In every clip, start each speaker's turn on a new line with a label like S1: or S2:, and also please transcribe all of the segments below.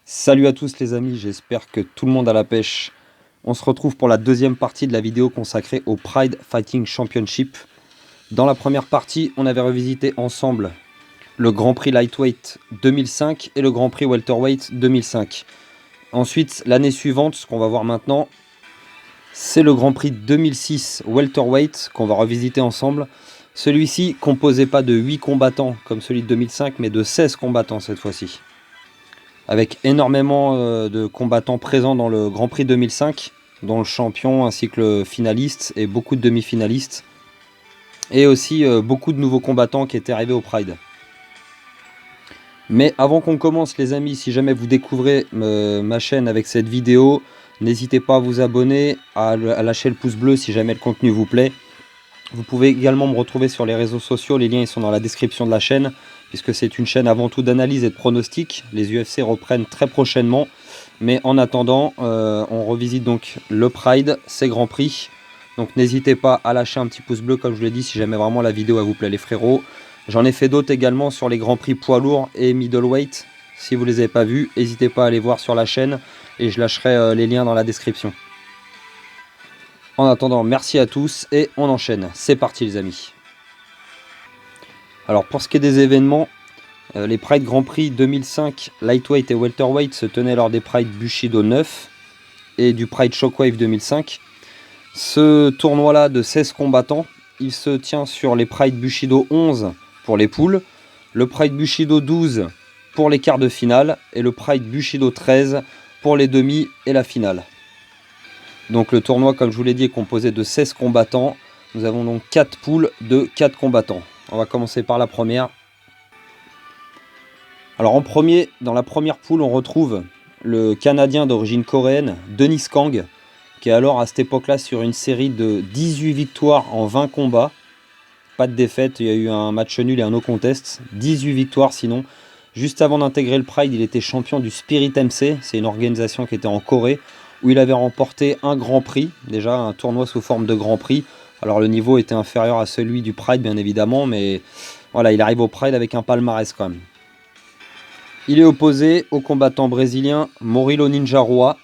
S1: Salut à tous les amis, j'espère que tout le monde a la pêche. On se retrouve pour la deuxième partie de la vidéo consacrée au Pride Fighting Championship. Dans la première partie, on avait revisité ensemble le Grand Prix Lightweight 2005 et le Grand Prix Welterweight 2005. Ensuite, l'année suivante, ce qu'on va voir maintenant, c'est le Grand Prix 2006 Welterweight qu'on va revisiter ensemble. Celui-ci composait pas de 8 combattants comme celui de 2005, mais de 16 combattants cette fois-ci. Avec énormément de combattants présents dans le Grand Prix 2005, dont le champion ainsi que le finaliste et beaucoup de demi-finalistes. Et aussi beaucoup de nouveaux combattants qui étaient arrivés au Pride. Mais avant qu'on commence les amis, si jamais vous découvrez ma chaîne avec cette vidéo, n'hésitez pas à vous abonner, à lâcher le pouce bleu si jamais le contenu vous plaît. Vous pouvez également me retrouver sur les réseaux sociaux, les liens ils sont dans la description de la chaîne, puisque c'est une chaîne avant tout d'analyse et de pronostics. Les UFC reprennent très prochainement, mais en attendant, on revisite donc le Pride, ses Grands Prix. Donc n'hésitez pas à lâcher un petit pouce bleu, comme je l'ai dit, si jamais vraiment la vidéo vous plaît les frérots. J'en ai fait d'autres également sur les Grands Prix poids lourds et middleweight. Si vous ne les avez pas vus, n'hésitez pas à aller voir sur la chaîne, et je lâcherai les liens dans la description. En attendant, merci à tous et on enchaîne. C'est parti les amis. Alors pour ce qui est des événements, les Pride Grand Prix 2005 Lightweight et Welterweight se tenaient lors des Pride Bushido 9 et du Pride Shockwave 2005. Ce tournoi-là de 16 combattants, il se tient sur les Pride Bushido 11 pour les poules, le Pride Bushido 12 pour les quarts de finale et le Pride Bushido 13 pour les demi et la finale. Donc le tournoi, comme je vous l'ai dit, est composé de 16 combattants. Nous avons donc 4 poules de 4 combattants. On va commencer par la première. Alors en premier, dans la première poule, on retrouve le Canadien d'origine coréenne, Denis Kang, qui est alors à cette époque-là sur une série de 18 victoires en 20 combats. Pas de défaite, il y a eu un match nul et un no contest. 18 victoires sinon. Juste avant d'intégrer le Pride, il était champion du Spirit MC. C'est une organisation qui était en Corée, où il avait remporté un Grand Prix, déjà un tournoi sous forme de Grand Prix. Alors le niveau était inférieur à celui du Pride bien évidemment, mais voilà, il arrive au Pride avec un palmarès quand même. Il est opposé au combattant brésilien Murilo Ninja Rua,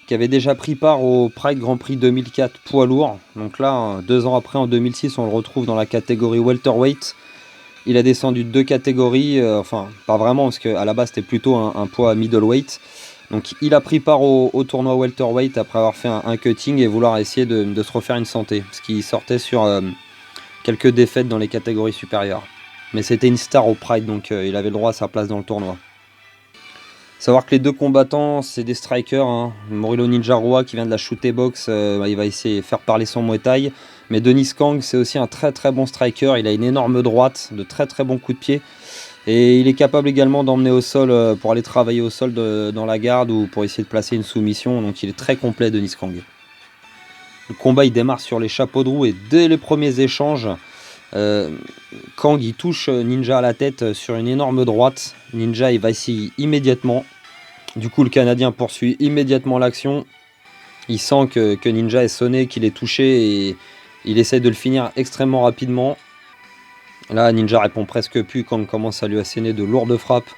S1: qui avait déjà pris part au Pride Grand Prix 2004 poids lourd. Donc là, 2 ans après, en 2006, on le retrouve dans la catégorie welterweight. Il a descendu de 2 catégories, enfin pas vraiment, parce qu'à la base c'était plutôt un poids middleweight. Donc il a pris part au tournoi welterweight après avoir fait un cutting et vouloir essayer de se refaire une santé. Parce qu'il sortait sur quelques défaites dans les catégories supérieures. Mais c'était une star au Pride, donc il avait le droit à sa place dans le tournoi. Savoir que les deux combattants, c'est des strikers. Hein. Murilo Ninja Rua qui vient de la shoot box, il va essayer de faire parler son Muay Thai. Mais Denis Kang, c'est aussi un très très bon striker. Il a une énorme droite, de très très bons coups de pied. Et il est capable également d'emmener au sol pour aller travailler au sol dans la garde ou pour essayer de placer une soumission. Donc il est très complet, Denis Kang. Le combat il démarre sur les chapeaux de roue et dès les premiers échanges, Kang il touche Ninja à la tête sur une énorme droite. Ninja il va essayer immédiatement. Du coup le Canadien poursuit immédiatement l'action. Il sent que Ninja est sonné, qu'il est touché et il essaie de le finir extrêmement rapidement. Là Ninja répond presque plus. Kang commence à lui asséner de lourdes frappes.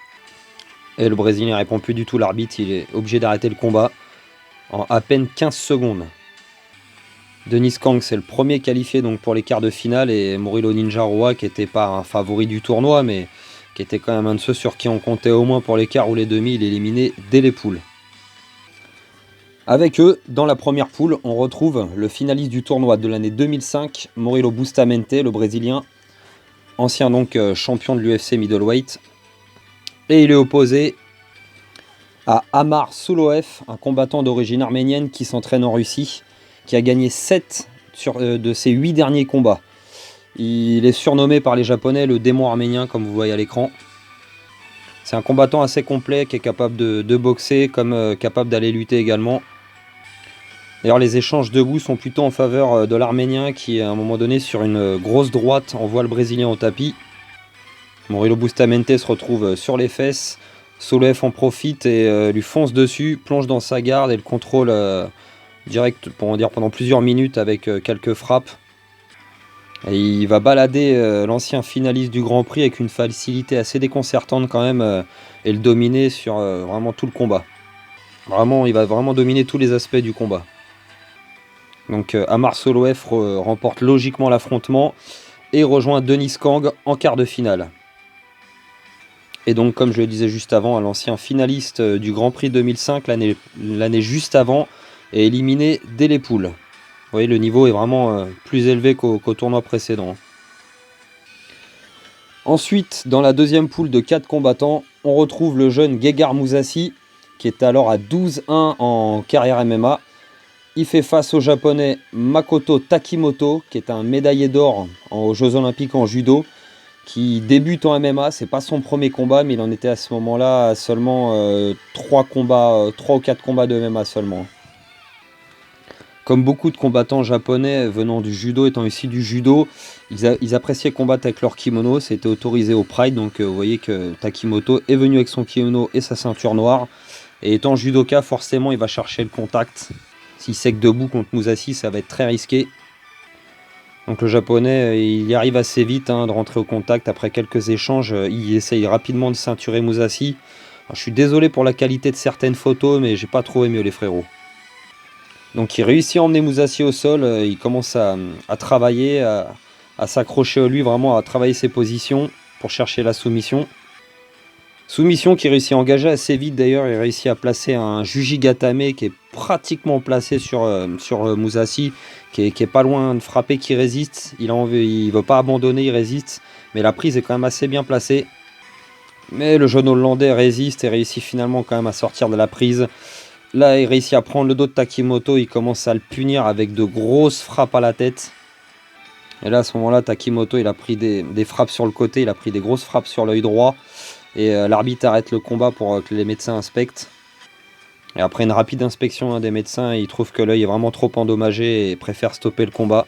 S1: Et le Brésilien répond plus du tout. L'arbitre il est obligé d'arrêter le combat en à peine 15 secondes. Denis Kang c'est le premier qualifié donc pour les quarts de finale et Murilo Ninja Rua qui n'était pas un favori du tournoi mais qui était quand même un de ceux sur qui on comptait au moins pour les quarts ou les demi, il est éliminé dès les poules. Avec eux, dans la première poule, on retrouve le finaliste du tournoi de l'année 2005, Murilo Bustamante, le Brésilien, ancien donc champion de l'UFC middleweight. Et il est opposé à Amar Suloev, un combattant d'origine arménienne qui s'entraîne en Russie, qui a gagné 7 de ses 8 derniers combats. Il est surnommé par les Japonais le démon arménien, comme vous voyez à l'écran. C'est un combattant assez complet qui est capable de boxer, comme capable d'aller lutter également. D'ailleurs, les échanges debout sont plutôt en faveur de l'Arménien qui, à un moment donné, sur une grosse droite, envoie le Brésilien au tapis. Murilo Bustamante se retrouve sur les fesses. Suloev en profite et lui fonce dessus, plonge dans sa garde et le contrôle direct, pour en dire, pendant plusieurs minutes avec quelques frappes. Et il va balader l'ancien finaliste du Grand Prix avec une facilité assez déconcertante quand même et le dominer sur vraiment tout le combat. Vraiment, il va vraiment dominer tous les aspects du combat. Donc Amar Soloev remporte logiquement l'affrontement et rejoint Denis Kang en quart de finale. Et donc, comme je le disais juste avant, l'ancien finaliste du Grand Prix 2005, l'année juste avant, est éliminé dès les poules. Vous voyez, le niveau est vraiment plus élevé qu'au tournoi précédent. Ensuite, dans la deuxième poule de 4 combattants, on retrouve le jeune Gegard Mousasi, qui est alors à 12-1 en carrière MMA. Il fait face au japonais Makoto Takimoto, qui est un médaillé d'or aux Jeux Olympiques en judo, qui débute en MMA. C'est pas son premier combat, mais il en était à ce moment-là à seulement 3 ou 4 combats de MMA seulement. Comme beaucoup de combattants japonais venant du judo, étant issus du judo, ils appréciaient combattre avec leur kimono, c'était autorisé au Pride, donc vous voyez que Takimoto est venu avec son kimono et sa ceinture noire, et étant judoka, forcément il va chercher le contact. S'il sait que debout contre Mousasi, ça va être très risqué. Donc le japonais, il y arrive assez vite de rentrer au contact, après quelques échanges, il essaye rapidement de ceinturer Mousasi. Alors, je suis désolé pour la qualité de certaines photos, mais j'ai pas trouvé mieux les frérots. Donc il réussit à emmener Mousasi au sol, il commence à travailler, à s'accrocher à lui, vraiment à travailler ses positions pour chercher la soumission. Soumission qu'il réussit à engager assez vite d'ailleurs, il réussit à placer un Jujigatame qui est pratiquement placé sur Mousasi, qui est pas loin de frapper, qui résiste, il veut pas abandonner, il résiste, mais la prise est quand même assez bien placée. Mais le jeune Hollandais résiste et réussit finalement quand même à sortir de la prise. Là, il réussit à prendre le dos de Takimoto, il commence à le punir avec de grosses frappes à la tête. Et là, à ce moment-là, Takimoto, il a pris des frappes sur le côté, il a pris des grosses frappes sur l'œil droit. Et l'arbitre arrête le combat pour que les médecins inspectent. Et après une rapide inspection des médecins, il trouve que l'œil est vraiment trop endommagé et préfère stopper le combat.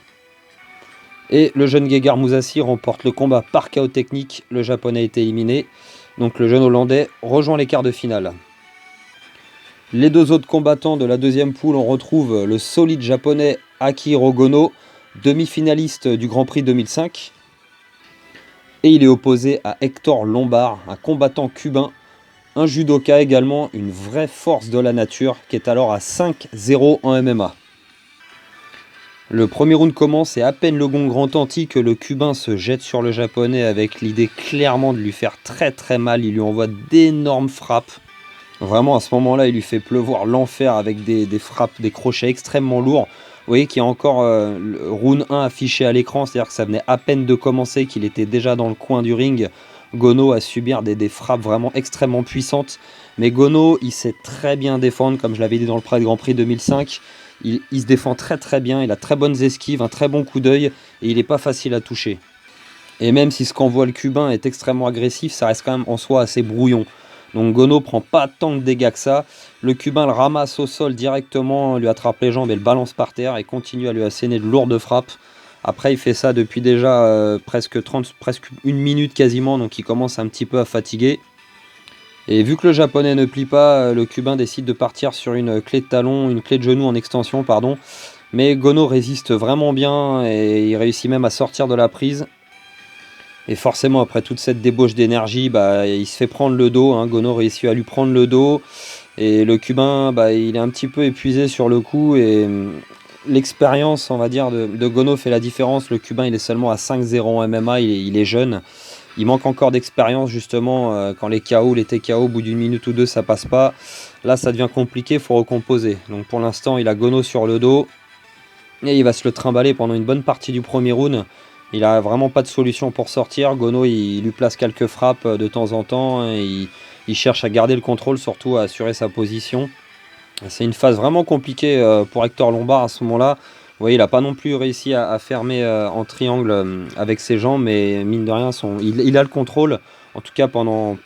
S1: Et le jeune Gegard Mousasi remporte le combat par KO technique, le japonais a été éliminé. Donc le jeune hollandais rejoint les quarts de finale. Les deux autres combattants de la deuxième poule, on retrouve le solide japonais Akihiro Gono, demi-finaliste du Grand Prix 2005. Et il est opposé à Hector Lombard, un combattant cubain, un judoka également, une vraie force de la nature, qui est alors à 5-0 en MMA. Le premier round commence et à peine le gong retentit que le cubain se jette sur le japonais avec l'idée clairement de lui faire très très mal. Il lui envoie d'énormes frappes. Vraiment, à ce moment-là, il lui fait pleuvoir l'enfer avec des frappes, des crochets extrêmement lourds. Vous voyez qu'il y a encore le round 1 affiché à l'écran, c'est-à-dire que ça venait à peine de commencer, qu'il était déjà dans le coin du ring. Gono a subir des frappes vraiment extrêmement puissantes. Mais Gono, il sait très bien défendre, comme je l'avais dit dans le Pride Grand Prix 2005. Il se défend très très bien, il a très bonnes esquives, un très bon coup d'œil, et il n'est pas facile à toucher. Et même si ce qu'envoie le cubain est extrêmement agressif, ça reste quand même en soi assez brouillon. Donc Gono prend pas tant de dégâts que ça. Le cubain le ramasse au sol directement, lui attrape les jambes et le balance par terre et continue à lui asséner de lourdes frappes. Après, il fait ça depuis déjà presque une minute quasiment, donc il commence un petit peu à fatiguer. Et vu que le japonais ne plie pas, le cubain décide de partir sur une clé de talon, une clé de genou en extension, pardon. Mais Gono résiste vraiment bien et il réussit même à sortir de la prise. Et forcément, après toute cette débauche d'énergie, il se fait prendre le dos. Gono réussit à lui prendre le dos. Et le cubain, il est un petit peu épuisé sur le coup. Et l'expérience, on va dire, de Gono fait la différence. Le cubain, il est seulement à 5-0 en MMA, il est jeune. Il manque encore d'expérience, justement, quand les KO, les TKO, au bout d'une minute ou deux, ça passe pas. Là, ça devient compliqué, il faut recomposer. Donc pour l'instant, il a Gono sur le dos. Et il va se le trimballer pendant une bonne partie du premier round. Il a vraiment pas de solution pour sortir. Gono, il lui place quelques frappes de temps en temps. Et il cherche à garder le contrôle, surtout à assurer sa position. C'est une phase vraiment compliquée pour Hector Lombard à ce moment-là. Vous voyez, il n'a pas non plus réussi à fermer en triangle avec ses jambes, mais mine de rien, il a le contrôle, en tout cas pendant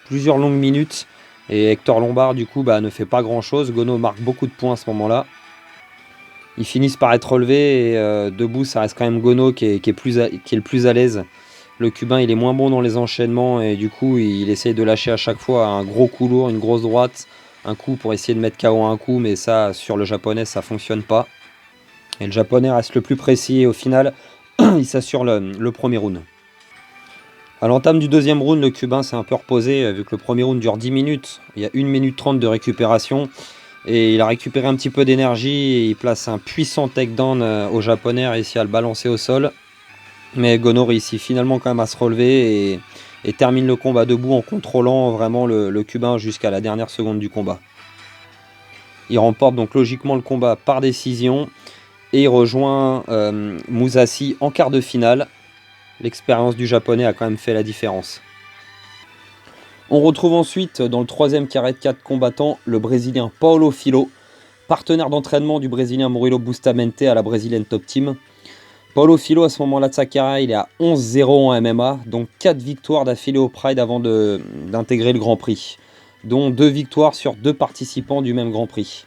S1: plusieurs longues minutes. Et Hector Lombard, du coup, ne fait pas grand-chose. Gono marque beaucoup de points à ce moment-là. Ils finissent par être relevés et debout, ça reste quand même Gono qui est le plus à l'aise. Le cubain, il est moins bon dans les enchaînements et du coup, il essaye de lâcher à chaque fois un gros coup lourd, une grosse droite, un coup pour essayer de mettre KO un coup, mais ça, sur le japonais, ça fonctionne pas. Et le japonais reste le plus précis et au final, il s'assure le premier round. À l'entame du deuxième round, le Cubain s'est un peu reposé, vu que le premier round dure 10 minutes. Il y a 1 minute 30 de récupération. Et il a récupéré un petit peu d'énergie et il place un puissant takedown au Japonais, réussit à le balancer au sol. Mais Gono réussit finalement quand même à se relever et termine le combat debout en contrôlant vraiment le Cubain jusqu'à la dernière seconde du combat. Il remporte donc logiquement le combat par décision et il rejoint Mousasi en quart de finale. L'expérience du Japonais a quand même fait la différence. On retrouve ensuite dans le troisième carré de 4 combattants le Brésilien Paulo Filho, partenaire d'entraînement du Brésilien Murilo Bustamante à la Brazilian Top Team. Paulo Filho, à ce moment-là de sa carrière, il est à 11-0 en MMA, donc 4 victoires d'affilée au Pride avant d'intégrer le Grand Prix, dont 2 victoires sur 2 participants du même Grand Prix.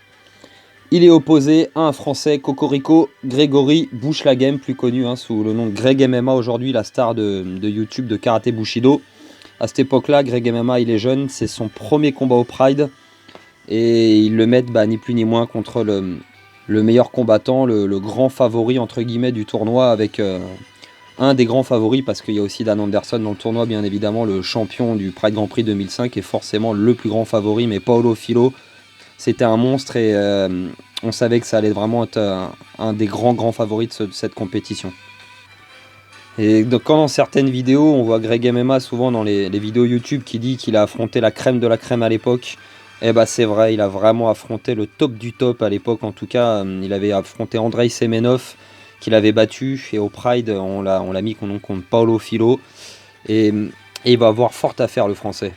S1: Il est opposé à un Français, Cocorico Grégory Bouchlaghem, plus connu sous le nom de Greg MMA aujourd'hui, la star de YouTube de Karaté Bushido. À cette époque-là, Greg MMA, il est jeune, c'est son premier combat au Pride, et ils le mettent ni plus ni moins contre le meilleur combattant, le grand favori entre guillemets du tournoi, avec un des grands favoris, parce qu'il y a aussi Dan Anderson dans le tournoi, bien évidemment, le champion du Pride Grand Prix 2005 est forcément le plus grand favori, mais Paulo Filho, c'était un monstre et on savait que ça allait vraiment être un des grands favoris de cette compétition. Et donc, quand dans certaines vidéos, on voit Greg MMA souvent dans les vidéos YouTube qui dit qu'il a affronté la crème de la crème à l'époque, et c'est vrai, il a vraiment affronté le top du top à l'époque. En tout cas, il avait affronté Andrei Semenov qu'il avait battu, et au Pride on l'a mis contre Paulo Filho, et il va avoir fort à faire le Français.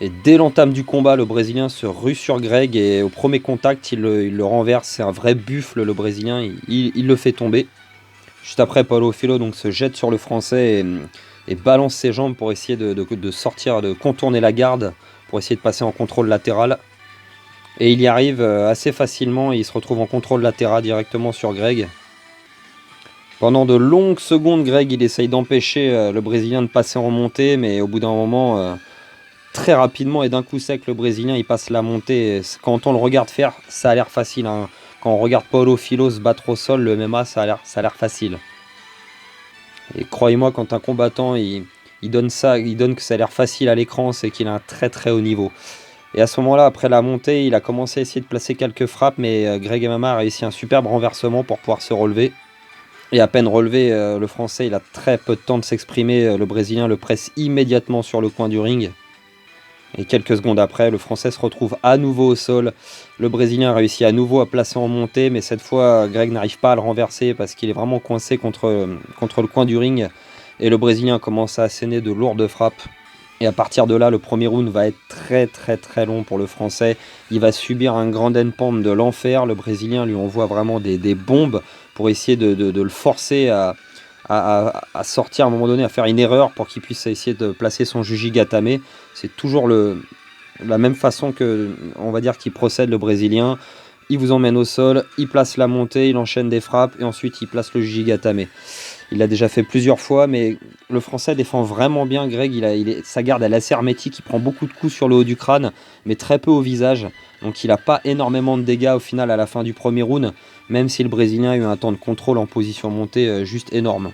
S1: Et dès l'entame du combat, le Brésilien se rue sur Greg et au premier contact, il le renverse. C'est un vrai buffle, le Brésilien, il le fait tomber. Juste après, Paulo Filho donc se jette sur le Français et balance ses jambes pour essayer de sortir, de contourner la garde, pour essayer de passer en contrôle latéral. Et il y arrive assez facilement et il se retrouve en contrôle latéral directement sur Greg. Pendant de longues secondes, Greg il essaye d'empêcher le Brésilien de passer en montée, mais au bout d'un moment, très rapidement et d'un coup sec, le Brésilien il passe la montée. Quand on le regarde faire, ça a l'air facile. Quand on regarde Paulo Filho se battre au sol, le MMA, ça a l'air facile. Et croyez-moi, quand un combattant il donne que ça a l'air facile à l'écran, c'est qu'il a un très haut niveau. Et à ce moment-là, après la montée, il a commencé à essayer de placer quelques frappes, mais Greg MMA a réussi un superbe renversement pour pouvoir se relever. Et à peine relevé, le Français il a très peu de temps de s'exprimer. Le Brésilien le presse immédiatement sur le coin du ring. Et quelques secondes après, le Français se retrouve à nouveau au sol. Le Brésilien réussit à nouveau à placer en montée, mais cette fois, Greg n'arrive pas à le renverser parce qu'il est vraiment coincé contre le coin du ring. Et le Brésilien commence à asséner de lourdes frappes. Et à partir de là, le premier round va être très long pour le Français. Il va subir un grand endpoint de l'enfer. Le Brésilien lui envoie vraiment des bombes pour essayer de le forcer à sortir à un moment donné, à faire une erreur pour qu'il puisse essayer de placer son Jujigatame. C'est toujours la même façon que, on va dire, qu'il procède le Brésilien. Il vous emmène au sol, il place la montée, il enchaîne des frappes et ensuite il place le Jujigatame. Il l'a déjà fait plusieurs fois, mais le Français défend vraiment bien Greg. Sa garde elle est assez hermétique, il prend beaucoup de coups sur le haut du crâne, mais très peu au visage. Donc il n'a pas énormément de dégâts au final à la fin du premier round, même si le Brésilien a eu un temps de contrôle en position montée juste énorme.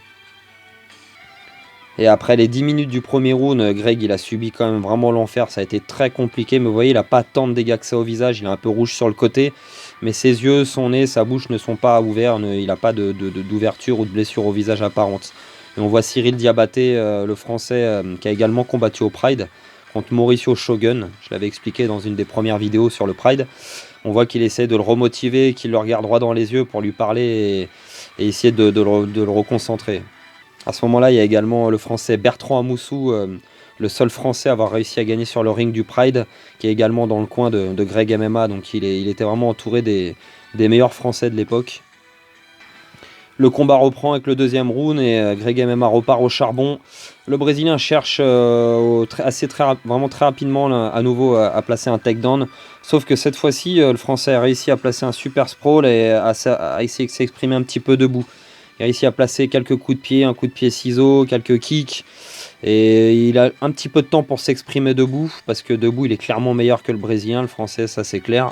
S1: Et après les 10 minutes du premier round, Greg il a subi quand même vraiment l'enfer, ça a été très compliqué, mais vous voyez il n'a pas tant de dégâts que ça au visage, il est un peu rouge sur le côté, mais ses yeux, son nez, sa bouche ne sont pas ouverts, il n'a pas d'ouverture ou de blessure au visage apparente. Et on voit Cyril Diabaté, le Français, qui a également combattu au Pride, contre Mauricio Shogun, je l'avais expliqué dans une des premières vidéos sur le Pride. On voit qu'il essaie de le remotiver, qu'il le regarde droit dans les yeux pour lui parler et essayer de le reconcentrer. À ce moment-là, il y a également le Français Bertrand Amoussou, le seul Français à avoir réussi à gagner sur le ring du Pride, qui est également dans le coin de Greg MMA, donc il était vraiment entouré des meilleurs Français de l'époque. Le combat reprend avec le deuxième round et Greg MMA repart au charbon. Le Brésilien cherche vraiment très rapidement à nouveau à placer un takedown. Sauf que cette fois-ci, le Français a réussi à placer un super sprawl et à essayer de s'exprimer un petit peu debout. Il a réussi à placer quelques coups de pied, un coup de pied ciseau, quelques kicks. Et il a un petit peu de temps pour s'exprimer debout, parce que debout, il est clairement meilleur que le Brésilien, le Français, ça c'est clair.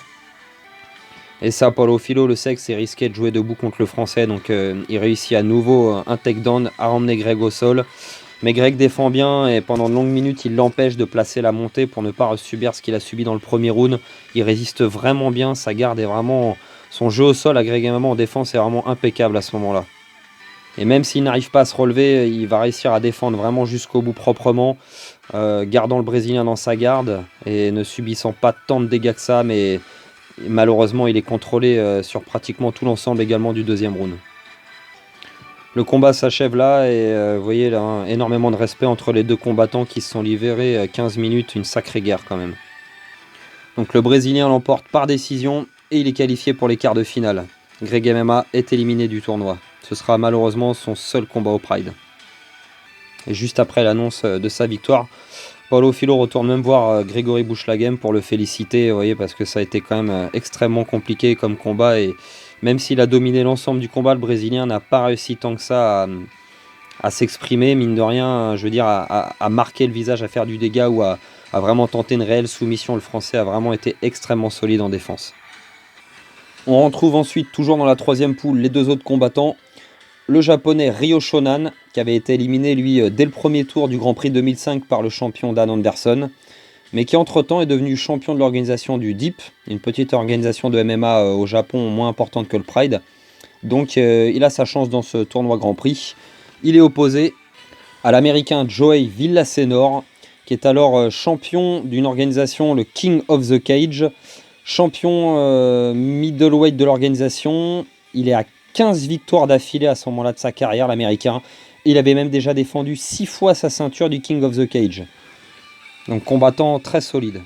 S1: Et ça, Paulo Filho le sait que c'est risqué de jouer debout contre le Français, donc il réussit à nouveau un takedown à ramener Greg au sol. Mais Greg défend bien et pendant de longues minutes, il l'empêche de placer la montée pour ne pas subir ce qu'il a subi dans le premier round. Il résiste vraiment bien, sa garde est vraiment... Son jeu au sol, agréablement en défense, est vraiment impeccable à ce moment-là. Et même s'il n'arrive pas à se relever, il va réussir à défendre vraiment jusqu'au bout proprement, gardant le Brésilien dans sa garde et ne subissant pas tant de dégâts que ça, mais malheureusement il est contrôlé sur pratiquement tout l'ensemble également du deuxième round. Le combat s'achève là et vous voyez là, hein, énormément de respect entre les deux combattants qui se sont livrés 15 minutes, une sacrée guerre quand même. Donc le Brésilien l'emporte par décision et il est qualifié pour les quarts de finale. Greg MMA est éliminé du tournoi. Ce sera malheureusement son seul combat au Pride. Et juste après l'annonce de sa victoire, Paulo Filho retourne même voir Grégory Bouchlaghem pour le féliciter, vous voyez, parce que ça a été quand même extrêmement compliqué comme combat et même s'il a dominé l'ensemble du combat, le Brésilien n'a pas réussi tant que ça à s'exprimer, mine de rien, je veux dire, à marquer le visage, à faire du dégât ou à vraiment tenter une réelle soumission. Le Français a vraiment été extrêmement solide en défense. On retrouve ensuite, toujours dans la troisième poule, les deux autres combattants. Le Japonais Ryo Shonan, qui avait été éliminé, lui, dès le premier tour du Grand Prix 2005 par le champion Dan Anderson, mais qui entre-temps est devenu champion de l'organisation du DIP, une petite organisation de MMA au Japon moins importante que le Pride. Donc il a sa chance dans ce tournoi Grand Prix. Il est opposé à l'Américain Joey Villasenor, qui est alors champion d'une organisation, le King of the Cage, champion middleweight de l'organisation. Il est à 15 victoires d'affilée à ce moment-là de sa carrière, l'Américain. Il avait même déjà défendu 6 fois sa ceinture du King of the Cage. Donc combattant très solide.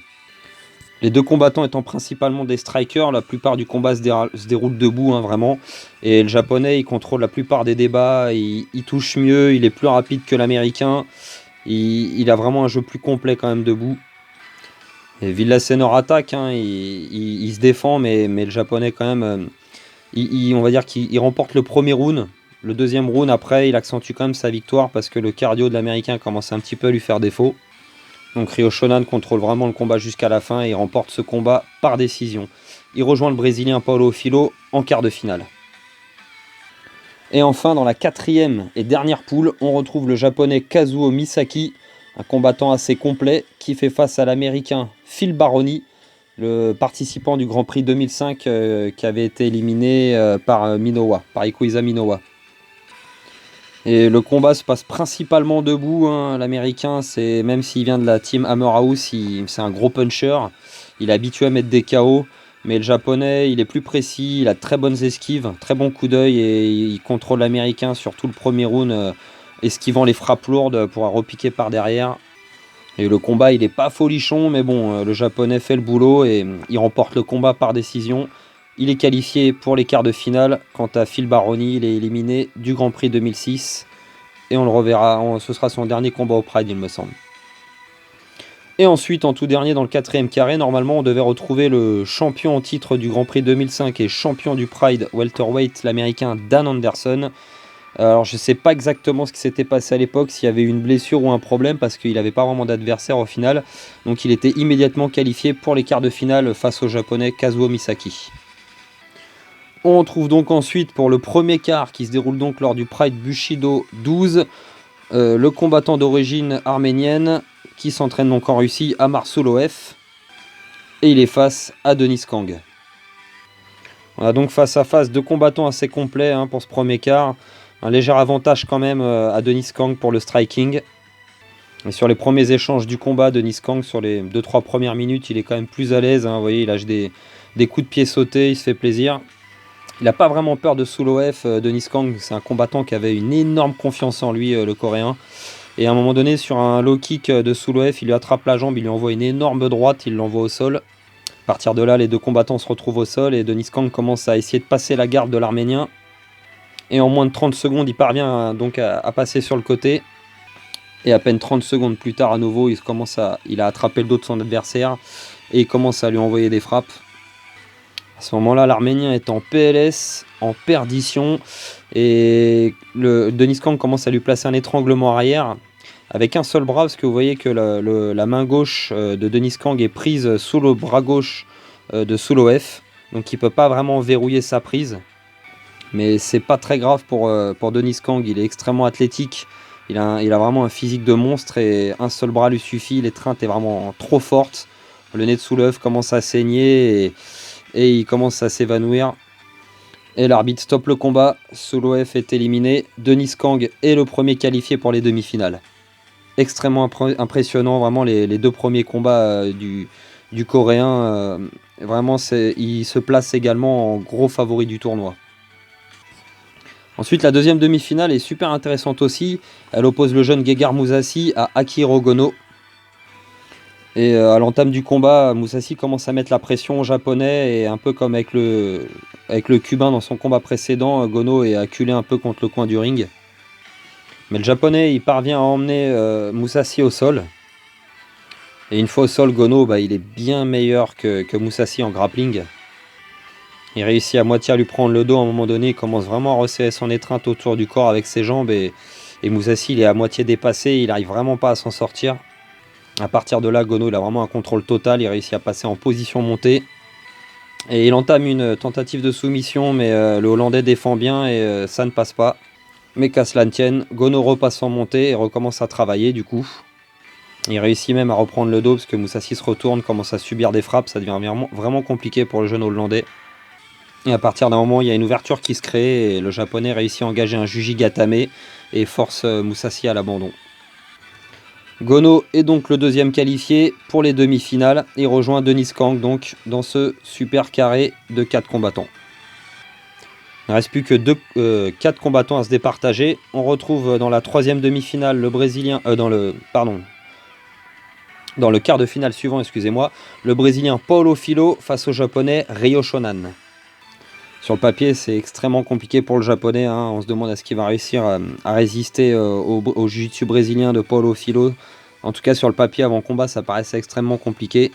S1: Les deux combattants étant principalement des strikers, la plupart du combat se déroule debout, hein, vraiment. Et le japonais, il contrôle la plupart des débats, il touche mieux, il est plus rapide que l'américain. Il a vraiment un jeu plus complet quand même debout. Et Villasenor attaque, hein, il se défend, mais le japonais quand même, on va dire qu'il remporte le premier round. Le deuxième round, après, il accentue quand même sa victoire parce que le cardio de l'américain commence un petit peu à lui faire défaut. Donc Ryo Shonan contrôle vraiment le combat jusqu'à la fin et il remporte ce combat par décision. Il rejoint le Brésilien Paulo Filho en quart de finale. Et enfin, dans la quatrième et dernière poule, on retrouve le Japonais Kazuo Misaki, un combattant assez complet qui fait face à l'Américain Phil Baroni, le participant du Grand Prix 2005 qui avait été éliminé par Minowa, par Ikuiza Minowa. Et le combat se passe principalement debout, hein. L'américain, même s'il vient de la team Hammer House, c'est un gros puncher. Il est habitué à mettre des KO. Mais le japonais, il est plus précis, il a de très bonnes esquives, très bon coup d'œil et il contrôle l'américain sur tout le premier round, esquivant les frappes lourdes pour repiquer par derrière. Et le combat, il n'est pas folichon, mais bon, le japonais fait le boulot et il remporte le combat par décision. Il est qualifié pour les quarts de finale. Quant à Phil Baroni, il est éliminé du Grand Prix 2006. Et on le reverra, ce sera son dernier combat au Pride, il me semble. Et ensuite, en tout dernier, dans le quatrième carré, normalement, on devait retrouver le champion en titre du Grand Prix 2005 et champion du Pride welterweight, l'américain Dan Anderson. Alors, je ne sais pas exactement ce qui s'était passé à l'époque, s'il y avait eu une blessure ou un problème, parce qu'il n'avait pas vraiment d'adversaire au final. Donc, il était immédiatement qualifié pour les quarts de finale face au japonais Kazuo Misaki. On retrouve donc ensuite pour le premier quart qui se déroule donc lors du Pride Bushido 12, le combattant d'origine arménienne qui s'entraîne donc en Russie, Amar Suloev, et il est face à Denis Kang. On a donc face à face deux combattants assez complets pour ce premier quart. Un léger avantage quand même à Denis Kang pour le striking. Et sur les premiers échanges du combat, Denis Kang, sur les 2-3 premières minutes, il est quand même plus à l'aise. Vous voyez, il lâche des coups de pied sautés, il se fait plaisir. Il n'a pas vraiment peur de Suloev. Denis Kang, c'est un combattant qui avait une énorme confiance en lui, le coréen. Et à un moment donné, sur un low kick de Suloev, il lui attrape la jambe, il lui envoie une énorme droite, il l'envoie au sol. À partir de là, les deux combattants se retrouvent au sol et Denis Kang commence à essayer de passer la garde de l'Arménien. Et en moins de 30 secondes, il parvient donc à passer sur le côté. Et à peine 30 secondes plus tard, à nouveau, il a attrapé le dos de son adversaire et il commence à lui envoyer des frappes. À ce moment-là, l'Arménien est en PLS, en perdition. Et Denis Kang commence à lui placer un étranglement arrière avec un seul bras, parce que vous voyez que la main gauche de Denis Kang est prise sous le bras gauche de Suloev. donc il peut pas vraiment verrouiller sa prise. Mais c'est pas très grave pour Denis Kang, il est extrêmement athlétique, il a vraiment un physique de monstre et un seul bras lui suffit, l'étreinte est vraiment trop forte, le nez de sous l'œuf commence à saigner et il commence à s'évanouir. Et l'arbitre stoppe le combat, Solo F est éliminé, Denis Kang est le premier qualifié pour les demi-finales. Extrêmement impressionnant, vraiment les deux premiers combats du Coréen, vraiment il se place également en gros favori du tournoi. Ensuite, la deuxième demi-finale est super intéressante aussi. Elle oppose le jeune Gegard Mousasi à Akihiro Gono. Et à l'entame du combat, Mousasi commence à mettre la pression aux Japonais. Et un peu comme avec le Cubain dans son combat précédent, Gono est acculé un peu contre le coin du ring. Mais le Japonais, il parvient à emmener Mousasi au sol. Et une fois au sol, Gono, il est bien meilleur que Mousasi en grappling. Il réussit à moitié à lui prendre le dos à un moment donné, il commence vraiment à resserrer son étreinte autour du corps avec ses jambes et Mousasi il est à moitié dépassé, il n'arrive vraiment pas à s'en sortir. À partir de là, Gono il a vraiment un contrôle total, il réussit à passer en position montée. Et il entame une tentative de soumission, mais le Hollandais défend bien et ça ne passe pas. Mais qu'à cela ne tienne, Gono repasse en montée et recommence à travailler du coup. Il réussit même à reprendre le dos parce que Mousasi se retourne, commence à subir des frappes, ça devient vraiment compliqué pour le jeune Hollandais. Et à partir d'un moment, il y a une ouverture qui se crée et le Japonais réussit à engager un Jujigatame et force Mousasi à l'abandon. Gono est donc le deuxième qualifié pour les demi-finales et rejoint Denis Kang donc dans ce super carré de 4 combattants. Il ne reste plus que 4 combattants à se départager. On retrouve dans la troisième demi-finale le Brésilien... dans le quart de finale suivant, excusez-moi, le Brésilien Paulo Filho face au Japonais Ryo Shonan. Sur le papier, c'est extrêmement compliqué pour le Japonais. On se demande est-ce qu'il va réussir à résister au jiu-jitsu brésilien de Paulo Filho. En tout cas, sur le papier, avant combat, ça paraissait extrêmement compliqué.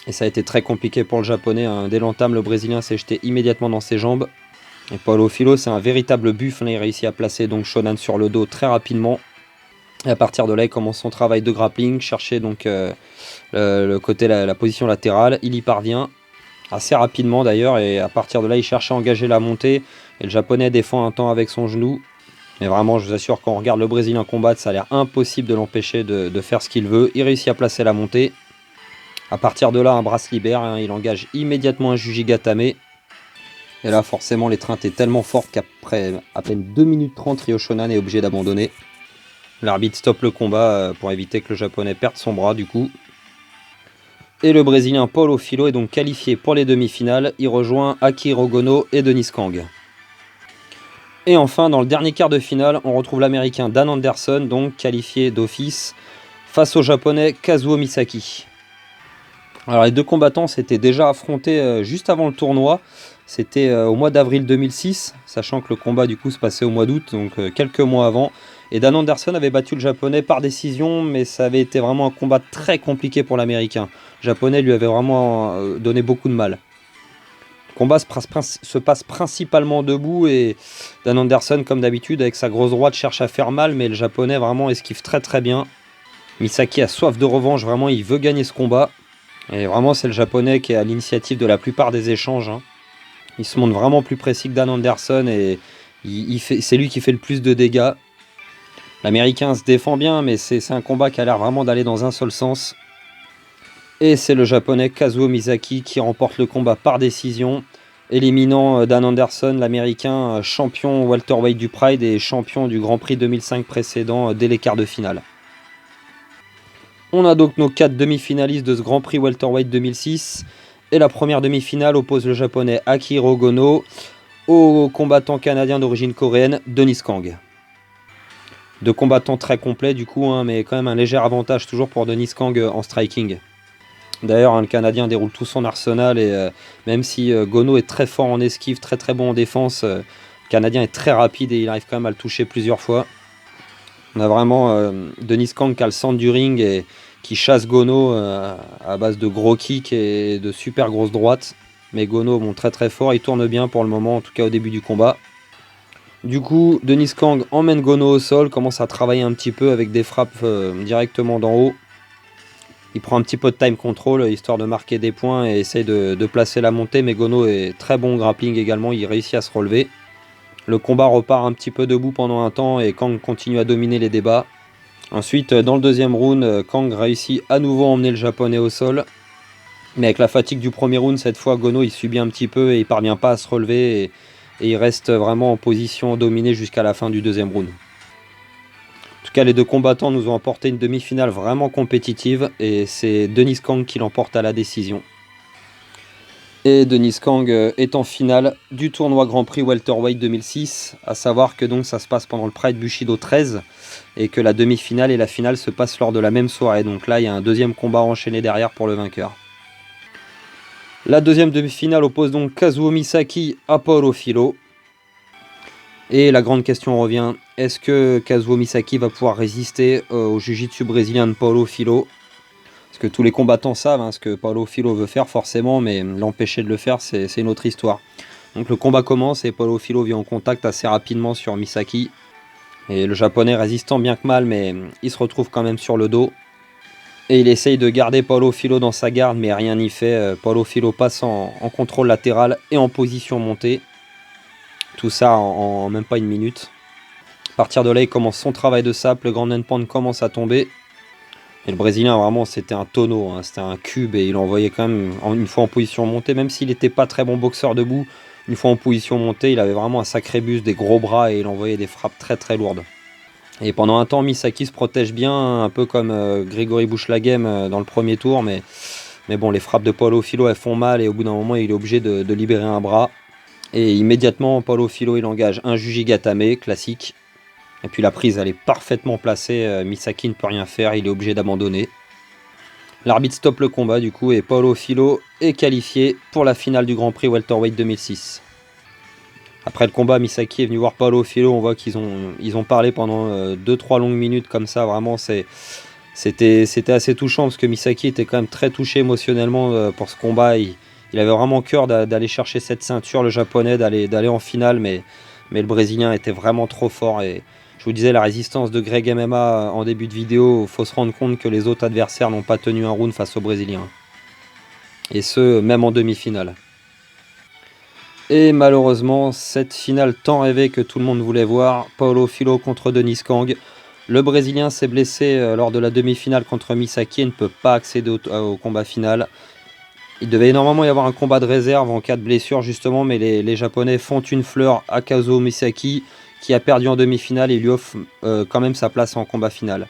S1: Et ça a été très compliqué pour le Japonais. Dès l'entame, le Brésilien s'est jeté immédiatement dans ses jambes. Et Paulo Filho, c'est un véritable buffle. Il réussit à placer donc Shonan sur le dos très rapidement. Et à partir de là, il commence son travail de grappling, chercher donc le côté, la position latérale. Il y parvient. Assez rapidement d'ailleurs, et à partir de là il cherche à engager la montée et le Japonais défend un temps avec son genou, mais vraiment je vous assure quand on regarde le Brésilien combattre, ça a l'air impossible de l'empêcher de faire ce qu'il veut. Il réussit à placer la montée, à partir de là un bras se libère, il engage immédiatement un Jujigatame et là forcément l'étreinte est tellement forte qu'après à peine 2 minutes 30 Ryo Shonan est obligé d'abandonner. L'arbitre stoppe le combat pour éviter que le Japonais perde son bras du coup. Et le Brésilien Paulo Filho est donc qualifié pour les demi-finales. Il rejoint Akihiro Gono et Denis Kang. Et enfin, dans le dernier quart de finale, on retrouve l'Américain Dan Anderson, donc qualifié d'office, face au Japonais Kazuo Misaki. Alors les deux combattants s'étaient déjà affrontés juste avant le tournoi. C'était au mois d'avril 2006, sachant que le combat du coup se passait au mois d'août, donc quelques mois avant. Et Dan Anderson avait battu le Japonais par décision, mais ça avait été vraiment un combat très compliqué pour l'Américain. Le Japonais lui avait vraiment donné beaucoup de mal. Le combat se passe principalement debout et Dan Anderson, comme d'habitude, avec sa grosse droite, cherche à faire mal, mais le Japonais vraiment esquive très très bien. Misaki a soif de revanche, vraiment il veut gagner ce combat. Et vraiment c'est le Japonais qui est à l'initiative de la plupart des échanges. Il se montre vraiment plus précis que Dan Anderson et c'est lui qui fait le plus de dégâts. L'Américain se défend bien, mais c'est un combat qui a l'air vraiment d'aller dans un seul sens. Et c'est le Japonais Kazuo Misaki qui remporte le combat par décision, éliminant Dan Anderson, l'Américain champion welterweight du Pride et champion du Grand Prix 2005 précédent dès les quarts de finale. On a donc nos 4 demi-finalistes de ce Grand Prix welterweight 2006. Et la première demi-finale oppose le Japonais Akihiro Gono au combattant canadien d'origine coréenne Denis Kang. Deux combattants très complets du coup, mais quand même un léger avantage toujours pour Denis Kang en striking. D'ailleurs, le Canadien déroule tout son arsenal et même si Gono est très fort en esquive, très très bon en défense, le Canadien est très rapide et il arrive quand même à le toucher plusieurs fois. On a vraiment Denis Kang qui a le centre du ring et qui chasse Gono à base de gros kicks et de super grosses droites. Mais Gono, très très fort, il tourne bien pour le moment, en tout cas au début du combat. Du coup, Denis Kang emmène Gono au sol, commence à travailler un petit peu avec des frappes directement d'en haut. Il prend un petit peu de time control histoire de marquer des points et essaye de placer la montée, mais Gono est très bon grappling également, il réussit à se relever. Le combat repart un petit peu debout pendant un temps et Kang continue à dominer les débats. Ensuite, dans le deuxième round, Kang réussit à nouveau à emmener le japonais au sol. Mais avec la fatigue du premier round, cette fois, Gono il subit un petit peu et il parvient pas à se relever. Et il reste vraiment en position dominée jusqu'à la fin du deuxième round. En tout cas, les deux combattants nous ont apporté une demi-finale vraiment compétitive. Et c'est Denis Kang qui l'emporte à la décision. Et Denis Kang est en finale du tournoi Grand Prix Welterweight 2006. À savoir que donc ça se passe pendant le Pride Bushido 13. Et que la demi-finale et la finale se passent lors de la même soirée. Donc là, il y a un deuxième combat enchaîné derrière pour le vainqueur. La deuxième demi-finale oppose donc Kazuo Misaki à Paulo Filho. Et la grande question revient, est-ce que Kazuo Misaki va pouvoir résister au jiu-jitsu brésilien de Paulo Filho? Parce que tous les combattants savent ce que Paulo Filho veut faire forcément, mais l'empêcher de le faire, c'est une autre histoire. Donc le combat commence et Paulo Filho vient en contact assez rapidement sur Misaki. Et le japonais résistant bien que mal, mais il se retrouve quand même sur le dos. Et il essaye de garder Paulo Filho dans sa garde, mais rien n'y fait. Paulo Filho passe en contrôle latéral et en position montée. Tout ça en même pas une minute. À partir de là, il commence son travail de sape, le grand endpoint commence à tomber. Et le Brésilien, vraiment, c'était un tonneau, c'était un cube. Et il envoyait quand même, une fois en position montée, même s'il n'était pas très bon boxeur debout, une fois en position montée, il avait vraiment un sacré buste, des gros bras et il envoyait des frappes très très lourdes. Et pendant un temps, Misaki se protège bien, un peu comme Grégory Bouchlagem dans le premier tour. Mais bon, les frappes de Paulo Filho, elles font mal et au bout d'un moment, il est obligé de libérer un bras. Et immédiatement, Paulo Filho, il engage un Jujigatame, classique. Et puis la prise, elle est parfaitement placée. Misaki ne peut rien faire, il est obligé d'abandonner. L'arbitre stoppe le combat du coup et Paulo Filho est qualifié pour la finale du Grand Prix Welterweight 2006. Après le combat, Misaki est venu voir Paulo Filho, on voit qu'ils ont parlé pendant 2-3 longues minutes comme ça, vraiment c'était assez touchant parce que Misaki était quand même très touché émotionnellement pour ce combat. Il avait vraiment cœur d'aller chercher cette ceinture, le japonais, d'aller en finale, mais le brésilien était vraiment trop fort. Et je vous disais, la résistance de Greg MMA en début de vidéo, il faut se rendre compte que les autres adversaires n'ont pas tenu un round face au brésilien. Et ce, même en demi-finale. Et malheureusement, cette finale tant rêvée que tout le monde voulait voir, Paulo Filho contre Denis Kang. Le Brésilien s'est blessé lors de la demi-finale contre Misaki et ne peut pas accéder au combat final. Il devait normalement y avoir un combat de réserve en cas de blessure justement, mais les Japonais font une fleur à Kazuo Misaki qui a perdu en demi-finale et lui offre quand même sa place en combat final.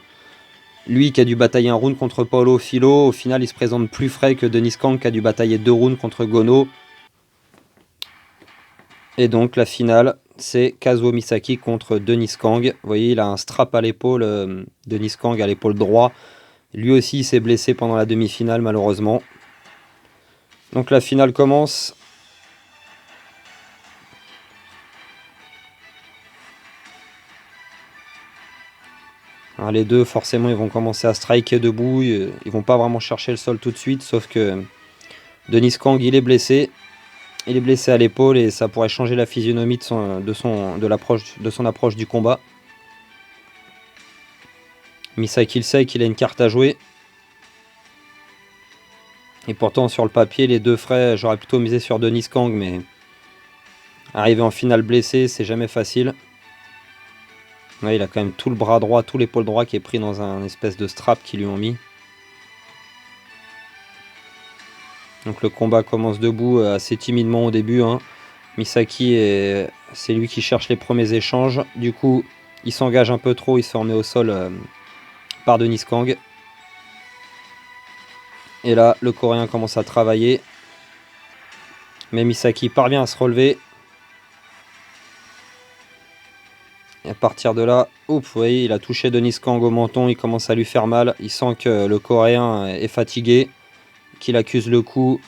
S1: Lui qui a dû batailler un round contre Paulo Filho, au final il se présente plus frais que Denis Kang qui a dû batailler 2 rounds contre Gono. Et donc la finale, c'est Kazuo Misaki contre Denis Kang. Vous voyez, il a un strap à l'épaule, Denis Kang à l'épaule droit. Lui aussi, il s'est blessé pendant la demi-finale, malheureusement. Donc la finale commence. Alors, les deux, forcément, ils vont commencer à striker debout. Ils vont pas vraiment chercher le sol tout de suite, sauf que Denis Kang, il est blessé. Il est blessé à l'épaule et ça pourrait changer la physionomie de son approche du combat. Misaki le sait qu'il a une carte à jouer. Et pourtant, sur le papier, les deux frais, j'aurais plutôt misé sur Denis Kang, mais arriver en finale blessé, c'est jamais facile. Ouais, il a quand même tout le bras droit, tout l'épaule droit qui est pris dans un espèce de strap qu'ils lui ont mis. Donc le combat commence debout assez timidement au début. Misaki, c'est lui qui cherche les premiers échanges. Du coup, il s'engage un peu trop, il se fait emmener au sol par Denis Kang. Et là, le Coréen commence à travailler. Mais Misaki parvient à se relever. Et à partir de là, vous voyez, il a touché Denis Kang au menton, il commence à lui faire mal. Il sent que le Coréen est fatigué, qu'il accuse le coup.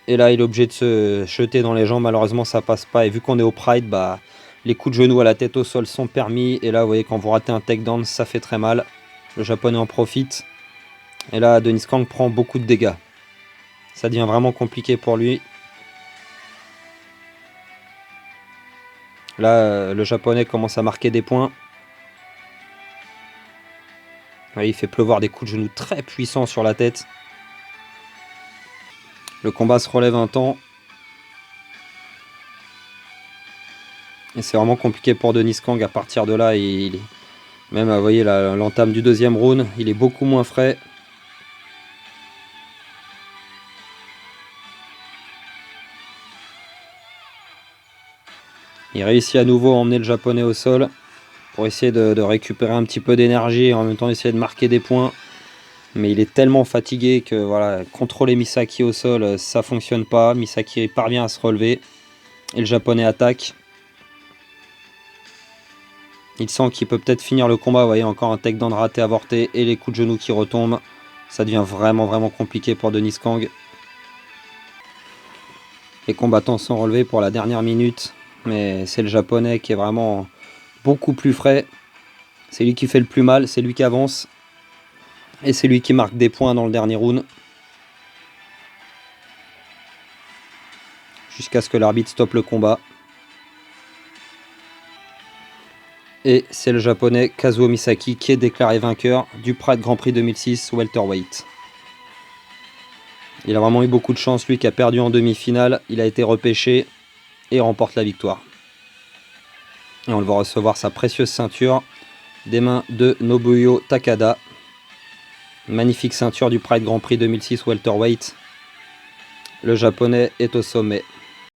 S1: Et là, il est obligé de se jeter dans les jambes. Malheureusement, ça passe pas. Et vu qu'on est au Pride, les coups de genou à la tête au sol sont permis. Et là, vous voyez, quand vous ratez un takedown, ça fait très mal. Le Japonais en profite. Et là, Denis Kang prend beaucoup de dégâts. Ça devient vraiment compliqué pour lui. Là, le Japonais commence à marquer des points. Il fait pleuvoir des coups de genoux très puissants sur la tête. Le combat se relève un temps. Et c'est vraiment compliqué pour Denis Kang à partir de là. Même, vous voyez, l'entame du deuxième round, il est beaucoup moins frais. Il réussit à nouveau à emmener le japonais au sol pour essayer de récupérer un petit peu d'énergie et en même temps essayer de marquer des points. Mais il est tellement fatigué que voilà, contrôler Misaki au sol, ça fonctionne pas. Misaki parvient à se relever et le japonais attaque. Il sent qu'il peut peut-être finir le combat. Vous voyez, encore un takedown raté avorté et les coups de genoux qui retombent. Ça devient vraiment compliqué pour Denis Kang. Les combattants sont relevés pour la dernière minute. Mais c'est le japonais qui est vraiment beaucoup plus frais. C'est lui qui fait le plus mal, c'est lui qui avance. Et c'est lui qui marque des points dans le dernier round. Jusqu'à ce que l'arbitre stoppe le combat. Et c'est le japonais Kazuo Misaki qui est déclaré vainqueur du Pride Grand Prix 2006 welterweight. Il a vraiment eu beaucoup de chance, lui qui a perdu en demi-finale. Il a été repêché et remporte la victoire. Et on le voit recevoir sa précieuse ceinture des mains de Nobuyo Takada. Magnifique ceinture du Pride Grand Prix 2006 welterweight. Le japonais est au sommet.